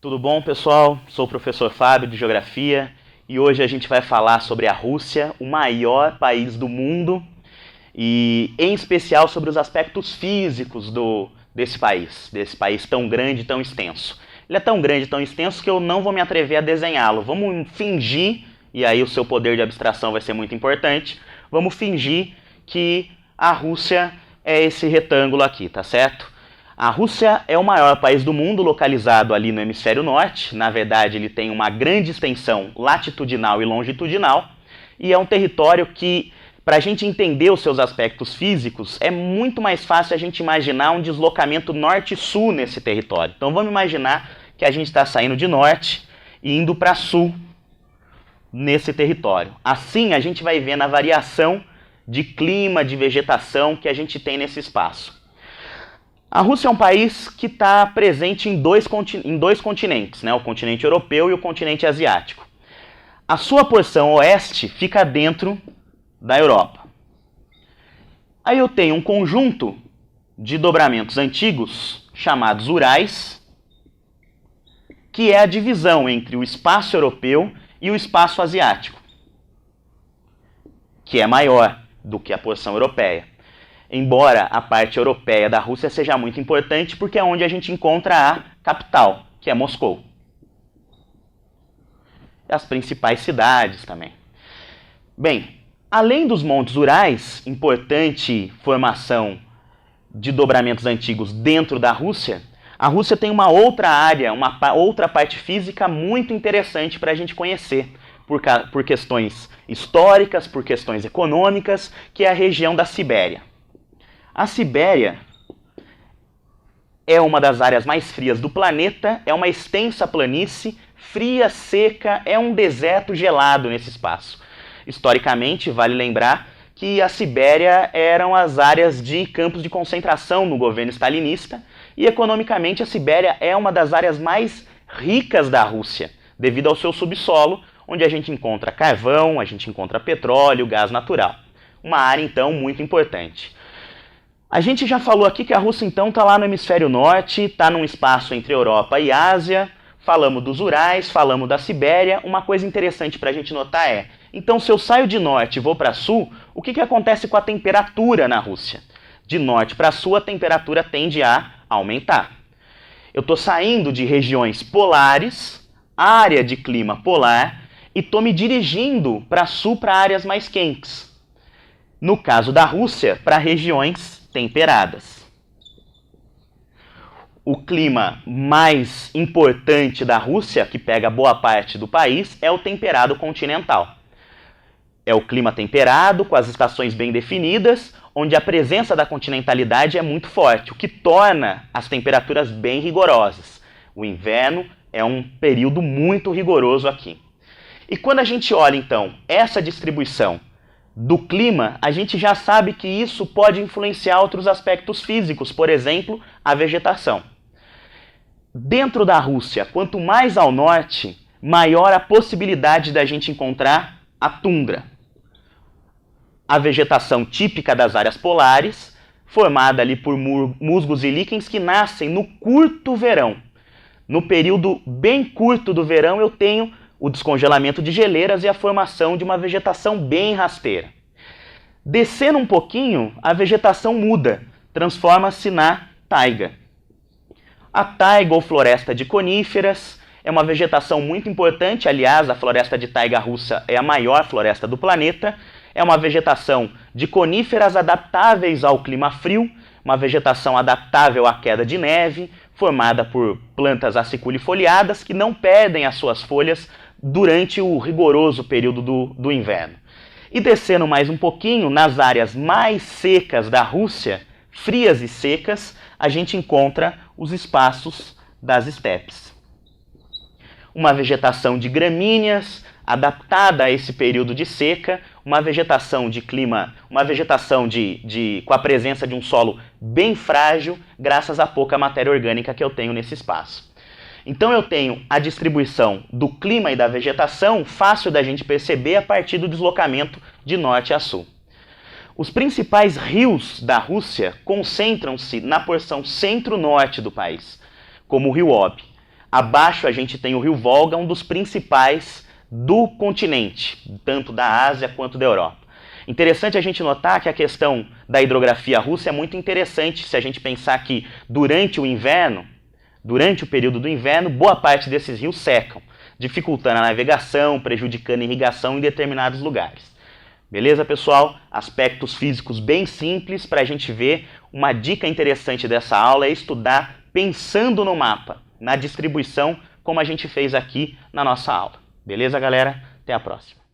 Tudo bom, pessoal? Sou o professor Fábio de Geografia e hoje a gente vai falar sobre a Rússia, o maior país do mundo, e em especial sobre os aspectos físicos desse país tão grande e tão extenso. Ele é tão grande e tão extenso que eu não vou me atrever a desenhá-lo. Vamos fingir, e aí o seu poder de abstração vai ser muito importante, vamos fingir que a Rússia é esse retângulo aqui, tá certo? A Rússia é o maior país do mundo, localizado ali no hemisfério norte. Na verdade, ele tem uma grande extensão latitudinal e longitudinal, e é um território que, para a gente entender os seus aspectos físicos, é muito mais fácil a gente imaginar um deslocamento norte-sul nesse território. Então vamos imaginar que a gente está saindo de norte e indo para sul nesse território. Assim a gente vai vendo a variação de clima, de vegetação que a gente tem nesse espaço. A Rússia é um país que está presente em dois continentes, né? O continente europeu e o continente asiático. A sua porção oeste fica dentro da Europa. Aí eu tenho um conjunto de dobramentos antigos, chamados Urais, que é a divisão entre o espaço europeu e o espaço asiático, que é maior do que a porção europeia. Embora a parte europeia da Rússia seja muito importante, porque é onde a gente encontra a capital, que é Moscou. E as principais cidades também. Bem, além dos Montes Urais, importante formação de dobramentos antigos dentro da Rússia, a Rússia tem uma outra área, uma outra parte física muito interessante para a gente conhecer, por questões históricas, por questões econômicas, que é a região da Sibéria. A Sibéria é uma das áreas mais frias do planeta, é uma extensa planície, fria, seca, é um deserto gelado nesse espaço. Historicamente, vale lembrar que a Sibéria eram as áreas de campos de concentração no governo stalinista, e economicamente a Sibéria é uma das áreas mais ricas da Rússia, devido ao seu subsolo, onde a gente encontra carvão, a gente encontra petróleo, gás natural. Uma área, então, muito importante. A gente já falou aqui que a Rússia, então, está lá no hemisfério norte, está num espaço entre Europa e Ásia, falamos dos Urais, falamos da Sibéria. Uma coisa interessante para a gente notar é, então, se eu saio de norte e vou para sul, o que acontece com a temperatura na Rússia? De norte para sul, a temperatura tende a aumentar. Eu estou saindo de regiões polares, área de clima polar, e estou me dirigindo para sul, para áreas mais quentes. No caso da Rússia, para regiões temperadas. O clima mais importante da Rússia, que pega boa parte do país, é o temperado continental. É o clima temperado, com as estações bem definidas, onde a presença da continentalidade é muito forte, o que torna as temperaturas bem rigorosas. O inverno é um período muito rigoroso aqui. E quando a gente olha, então, essa distribuição do clima, a gente já sabe que isso pode influenciar outros aspectos físicos, por exemplo, a vegetação. Dentro da Rússia, quanto mais ao norte, maior a possibilidade da gente encontrar a tundra. A vegetação típica das áreas polares, formada ali por musgos e líquens que nascem no curto verão. No período bem curto do verão eu tenho o descongelamento de geleiras e a formação de uma vegetação bem rasteira. Descendo um pouquinho, a vegetação muda, transforma-se na taiga. A taiga ou floresta de coníferas é uma vegetação muito importante, aliás, a floresta de taiga russa é a maior floresta do planeta, é uma vegetação de coníferas adaptáveis ao clima frio, uma vegetação adaptável à queda de neve, formada por plantas aciculifoliadas que não perdem as suas folhas durante o rigoroso período do inverno. E descendo mais um pouquinho, nas áreas mais secas da Rússia, frias e secas, a gente encontra os espaços das estepes. Uma vegetação de gramíneas, adaptada a esse período de seca, uma vegetação de clima, uma vegetação com a presença de um solo bem frágil, graças à pouca matéria orgânica que eu tenho nesse espaço. Então eu tenho a distribuição do clima e da vegetação fácil da gente perceber a partir do deslocamento de norte a sul. Os principais rios da Rússia concentram-se na porção centro-norte do país, como o rio Ob. Abaixo a gente tem o rio Volga, um dos principais do continente, tanto da Ásia quanto da Europa. Interessante a gente notar que a questão da hidrografia russa é muito interessante se a gente pensar que durante o inverno, durante o período do inverno, boa parte desses rios secam, dificultando a navegação, prejudicando a irrigação em determinados lugares. Beleza, pessoal? Aspectos físicos bem simples para a gente ver. Uma dica interessante dessa aula é estudar pensando no mapa, na distribuição, como a gente fez aqui na nossa aula. Beleza, galera? Até a próxima.